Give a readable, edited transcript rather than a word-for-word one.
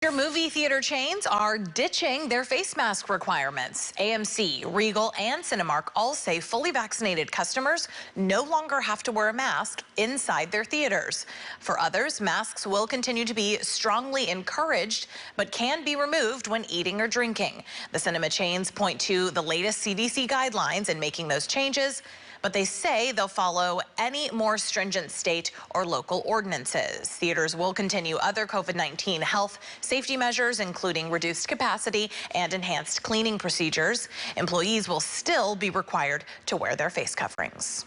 Your movie theater chains are ditching their face mask requirements. AMC, Regal, and Cinemark all say fully vaccinated customers no longer have to wear a mask inside their theaters. For others, masks will continue to be strongly encouraged, but can be removed when eating or drinking. The cinema chains point to the latest CDC guidelines in making those changes, but they say they'll follow any more stringent state or local ordinances. Theaters will continue other COVID-19 health safety measures, including reduced capacity and enhanced cleaning procedures. Employees will still be required to wear their face coverings.